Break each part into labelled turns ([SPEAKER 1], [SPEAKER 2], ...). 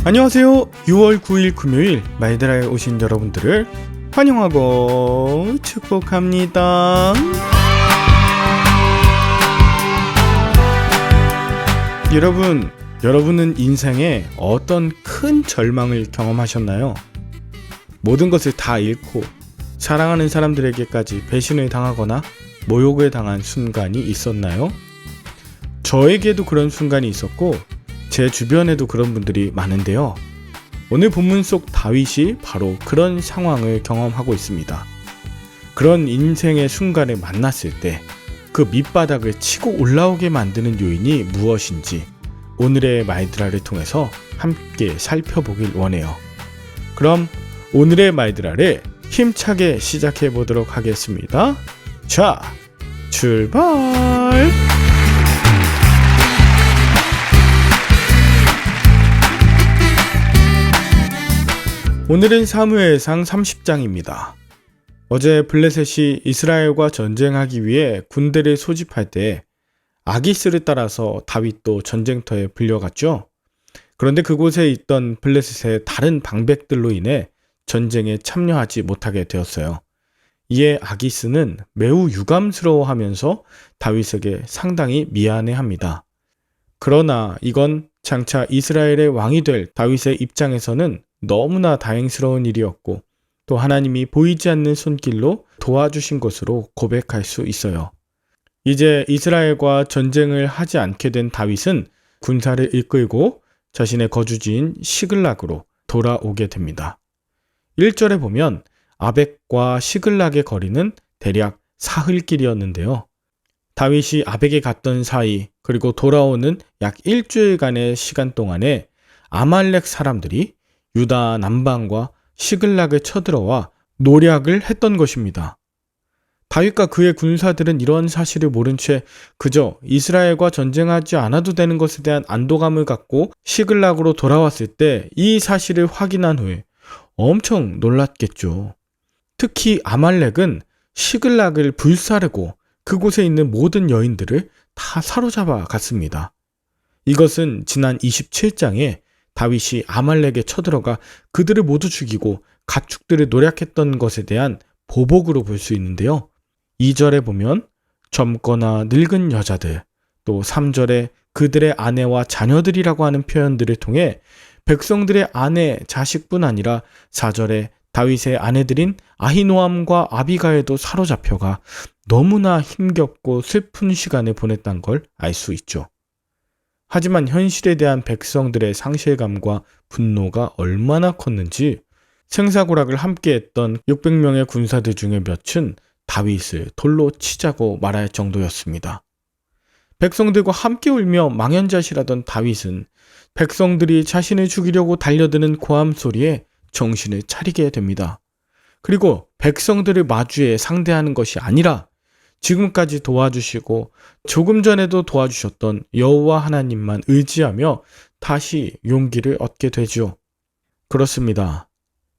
[SPEAKER 1] 안녕하세요. 6월 9일 금요일 마이드라에 오신 여러분들을 환영하고 축복합니다. 여러분은 인생에 어떤 큰 절망을 경험하셨나요? 모든 것을 다 잃고 사랑하는 사람들에게까지 배신을 당하거나 모욕을 당한 순간이 있었나요? 저에게도 그런 순간이 있었고 제 주변에도 그런 분들이 많은데요. 오늘 본문 속 다윗이 바로 그런 상황을 경험하고 있습니다. 그런 인생의 순간을 만났을 때 그 밑바닥을 치고 올라오게 만드는 요인이 무엇인지 오늘의 마이드라를 통해서 함께 살펴보길 원해요. 그럼 오늘의 마이드라를 힘차게 시작해 보도록 하겠습니다. 자, 출발! 오늘은 사무엘상 30장입니다. 어제 블레셋이 이스라엘과 전쟁하기 위해 군대를 소집할 때 아기스를 따라서 다윗도 전쟁터에 불려갔죠. 그런데 그곳에 있던 블레셋의 다른 방백들로 인해 전쟁에 참여하지 못하게 되었어요. 이에 아기스는 매우 유감스러워하면서 다윗에게 상당히 미안해합니다. 그러나 이건 장차 이스라엘의 왕이 될 다윗의 입장에서는 너무나 다행스러운 일이었고 또 하나님이 보이지 않는 손길로 도와주신 것으로 고백할 수 있어요. 이제 이스라엘과 전쟁을 하지 않게 된 다윗은 군사를 이끌고 자신의 거주지인 시글락으로 돌아오게 됩니다. 1절에 보면 아벡과 시글락의 거리는 대략 사흘길이었는데요. 다윗이 아벡에 갔던 사이 그리고 돌아오는 약 일주일간의 시간 동안에 아말렉 사람들이 유다 남방과 시글락에 쳐들어와 노략을 했던 것입니다. 다윗과 그의 군사들은 이런 사실을 모른 채 그저 이스라엘과 전쟁하지 않아도 되는 것에 대한 안도감을 갖고 시글락으로 돌아왔을 때 이 사실을 확인한 후에 엄청 놀랐겠죠. 특히 아말렉은 시글락을 불사르고 그곳에 있는 모든 여인들을 다 사로잡아 갔습니다. 이것은 지난 27장에 다윗이 아말렉에 쳐들어가 그들을 모두 죽이고 가축들을 노략했던 것에 대한 보복으로 볼 수 있는데요. 2절에 보면 젊거나 늙은 여자들, 또 3절에 그들의 아내와 자녀들이라고 하는 표현들을 통해 백성들의 아내, 자식뿐 아니라 4절에 다윗의 아내들인 아히노암과 아비가일도 사로잡혀가 너무나 힘겹고 슬픈 시간을 보냈다는 걸 알 수 있죠. 하지만 현실에 대한 백성들의 상실감과 분노가 얼마나 컸는지 생사고락을 함께했던 600명의 군사들 중에 몇은 다윗을 돌로 치자고 말할 정도였습니다. 백성들과 함께 울며 망연자실하던 다윗은 백성들이 자신을 죽이려고 달려드는 고함 소리에 정신을 차리게 됩니다. 그리고 백성들을 마주해 상대하는 것이 아니라 지금까지 도와주시고 조금 전에도 도와주셨던 여호와 하나님만 의지하며 다시 용기를 얻게 되죠. 그렇습니다.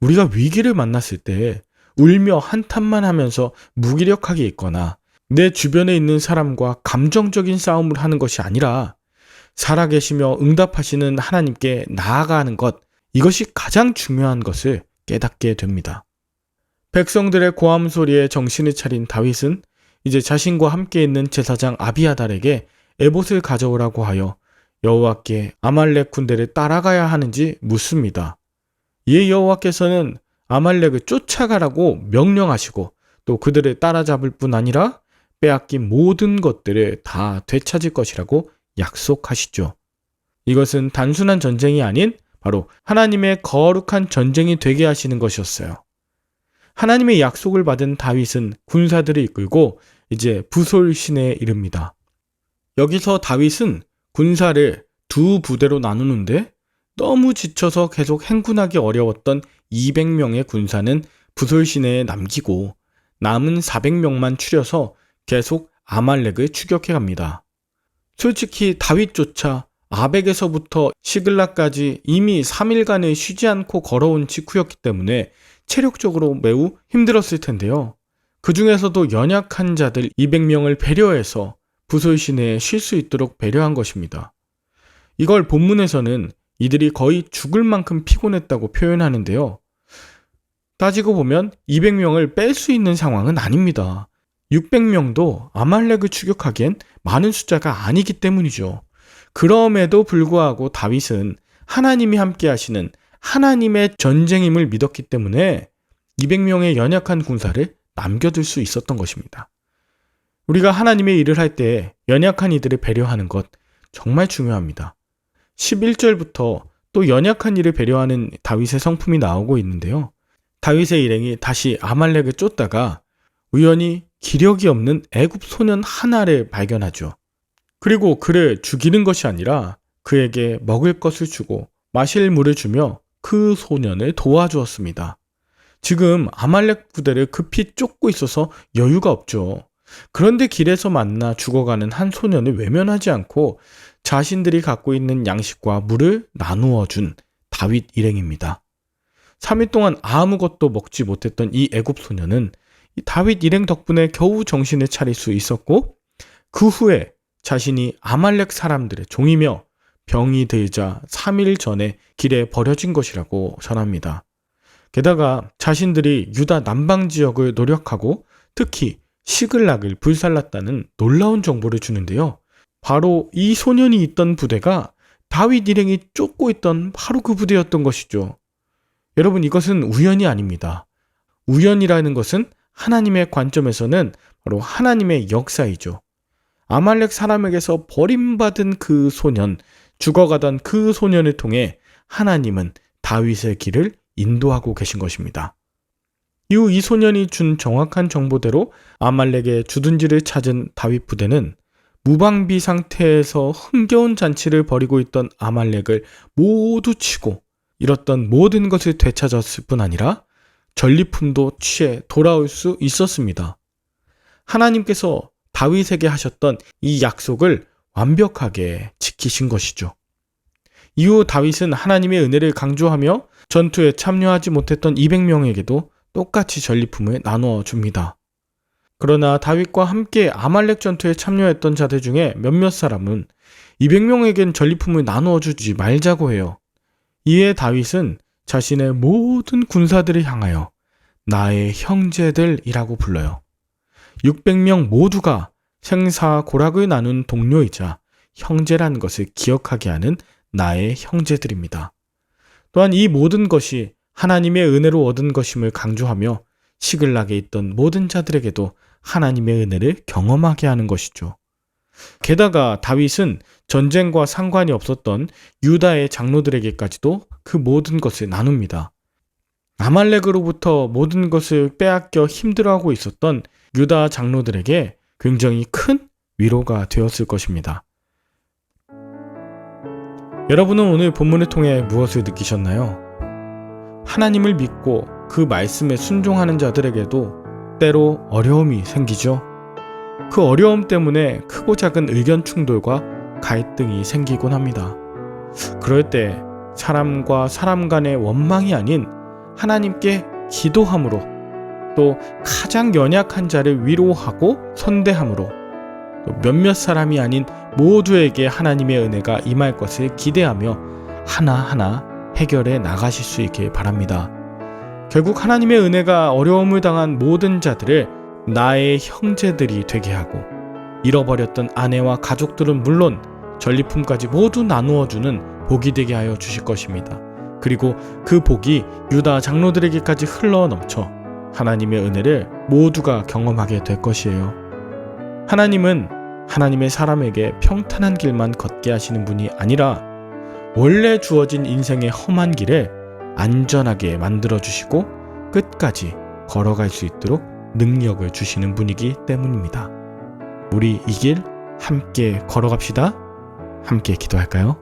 [SPEAKER 1] 우리가 위기를 만났을 때 울며 한탄만 하면서 무기력하게 있거나 내 주변에 있는 사람과 감정적인 싸움을 하는 것이 아니라 살아계시며 응답하시는 하나님께 나아가는 것, 이것이 가장 중요한 것을 깨닫게 됩니다. 백성들의 고함 소리에 정신을 차린 다윗은 이제 자신과 함께 있는 제사장 아비아달에게 에봇을 가져오라고 하여 여호와께 아말렉 군대를 따라가야 하는지 묻습니다. 이에 여호와께서는 아말렉을 쫓아가라고 명령하시고 또 그들을 따라잡을 뿐 아니라 빼앗긴 모든 것들을 다 되찾을 것이라고 약속하시죠. 이것은 단순한 전쟁이 아닌 바로 하나님의 거룩한 전쟁이 되게 하시는 것이었어요. 하나님의 약속을 받은 다윗은 군사들을 이끌고 이제 부솔 시내에 이릅니다. 여기서 다윗은 군사를 두 부대로 나누는데 너무 지쳐서 계속 행군하기 어려웠던 200명의 군사는 부솔 시내에 남기고 남은 400명만 추려서 계속 아말렉을 추격해 갑니다. 솔직히 다윗조차 아벡에서부터 시글락까지 이미 3일간을 쉬지 않고 걸어온 직후였기 때문에 체력적으로 매우 힘들었을 텐데요. 그 중에서도 연약한 자들 200명을 배려해서 부솔 시내에 쉴 수 있도록 배려한 것입니다. 이걸 본문에서는 이들이 거의 죽을 만큼 피곤했다고 표현하는데요. 따지고 보면 200명을 뺄 수 있는 상황은 아닙니다. 600명도 아말렉을 추격하기엔 많은 숫자가 아니기 때문이죠. 그럼에도 불구하고 다윗은 하나님이 함께 하시는 하나님의 전쟁임을 믿었기 때문에 200명의 연약한 군사를 남겨둘 수 있었던 것입니다. 우리가 하나님의 일을 할 때 연약한 이들을 배려하는 것 정말 중요합니다. 11절부터 또 연약한 이를 배려하는 다윗의 성품이 나오고 있는데요. 다윗의 일행이 다시 아말렉을 쫓다가 우연히 기력이 없는 애굽 소년 하나를 발견하죠. 그리고 그를 죽이는 것이 아니라 그에게 먹을 것을 주고 마실 물을 주며 그 소년을 도와주었습니다. 지금 아말렉 부대를 급히 쫓고 있어서 여유가 없죠. 그런데 길에서 만나 죽어가는 한 소년을 외면하지 않고 자신들이 갖고 있는 양식과 물을 나누어 준 다윗 일행입니다. 3일 동안 아무것도 먹지 못했던 이 애굽 소년은 이 다윗 일행 덕분에 겨우 정신을 차릴 수 있었고 그 후에 자신이 아말렉 사람들의 종이며 병이 들자 3일 전에 길에 버려진 것이라고 전합니다. 게다가 자신들이 유다 남방 지역을 노력하고 특히 시글락을 불살랐다는 놀라운 정보를 주는데요. 바로 이 소년이 있던 부대가 다윗 일행이 쫓고 있던 바로 그 부대였던 것이죠. 여러분, 이것은 우연이 아닙니다. 우연이라는 것은 하나님의 관점에서는 바로 하나님의 역사이죠. 아말렉 사람에게서 버림받은 그 소년, 죽어가던 그 소년을 통해 하나님은 다윗의 길을 인도하고 계신 것입니다. 이후 이 소년이 준 정확한 정보대로 아말렉의 주둔지를 찾은 다윗 부대는 무방비 상태에서 흥겨운 잔치를 벌이고 있던 아말렉을 모두 치고 잃었던 모든 것을 되찾았을 뿐 아니라 전리품도 취해 돌아올 수 있었습니다. 하나님께서 다윗에게 하셨던 이 약속을 완벽하게 지키신 것이죠. 이후 다윗은 하나님의 은혜를 강조하며 전투에 참여하지 못했던 200명에게도 똑같이 전리품을 나누어 줍니다. 그러나 다윗과 함께 아말렉 전투에 참여했던 자들 중에 몇몇 사람은 200명에겐 전리품을 나누어 주지 말자고 해요. 이에 다윗은 자신의 모든 군사들을 향하여 나의 형제들이라고 불러요. 600명 모두가 생사고락을 나눈 동료이자 형제란 것을 기억하게 하는 나의 형제들입니다. 또한 이 모든 것이 하나님의 은혜로 얻은 것임을 강조하며 시글락에 있던 모든 자들에게도 하나님의 은혜를 경험하게 하는 것이죠. 게다가 다윗은 전쟁과 상관이 없었던 유다의 장로들에게까지도 그 모든 것을 나눕니다. 아말렉으로부터 모든 것을 빼앗겨 힘들어하고 있었던 유다 장로들에게 굉장히 큰 위로가 되었을 것입니다. 여러분은 오늘 본문을 통해 무엇을 느끼셨나요? 하나님을 믿고 그 말씀에 순종하는 자들에게도 때로 어려움이 생기죠. 그 어려움 때문에 크고 작은 의견 충돌과 갈등이 생기곤 합니다. 그럴 때 사람과 사람 간의 원망이 아닌 하나님께 기도함으로 또 가장 연약한 자를 위로하고 선대함으로 또 몇몇 사람이 아닌 모두에게 하나님의 은혜가 임할 것을 기대하며 하나하나 해결해 나가실 수 있길 바랍니다. 결국 하나님의 은혜가 어려움을 당한 모든 자들을 나의 형제들이 되게 하고 잃어버렸던 아내와 가족들은 물론 전리품까지 모두 나누어주는 복이 되게 하여 주실 것입니다. 그리고 그 복이 유다 장로들에게까지 흘러 넘쳐 하나님의 은혜를 모두가 경험하게 될 것이에요. 하나님은 하나님의 사람에게 평탄한 길만 걷게 하시는 분이 아니라 원래 주어진 인생의 험한 길에 안전하게 만들어주시고 끝까지 걸어갈 수 있도록 능력을 주시는 분이기 때문입니다. 우리 이 길 함께 걸어갑시다. 함께 기도할까요?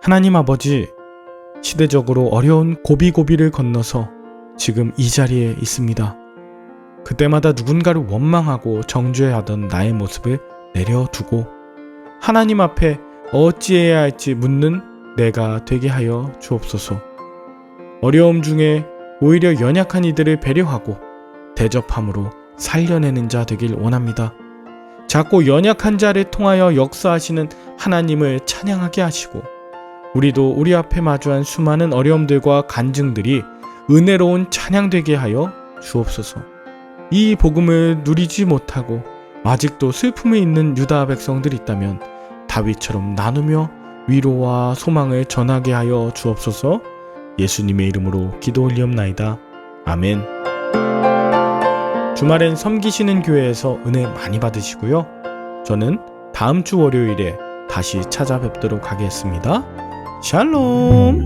[SPEAKER 1] 하나님 아버지, 시대적으로 어려운 고비고비를 건너서 지금 이 자리에 있습니다. 그때마다 누군가를 원망하고 정죄하던 나의 모습을 내려두고 하나님 앞에 어찌해야 할지 묻는 내가 되게 하여 주옵소서. 어려움 중에 오히려 연약한 이들을 배려하고 대접함으로 살려내는 자 되길 원합니다. 작고 연약한 자를 통하여 역사하시는 하나님을 찬양하게 하시고 우리도 우리 앞에 마주한 수많은 어려움들과 간증들이 은혜로운 찬양되게 하여 주옵소서. 이 복음을 누리지 못하고 아직도 슬픔에 있는 유다 백성들이 있다면 다윗처럼 나누며 위로와 소망을 전하게 하여 주옵소서. 예수님의 이름으로 기도 올리옵나이다. 아멘. 주말엔 섬기시는 교회에서 은혜 많이 받으시고요. 저는 다음 주 월요일에 다시 찾아뵙도록 하겠습니다. 샬롬.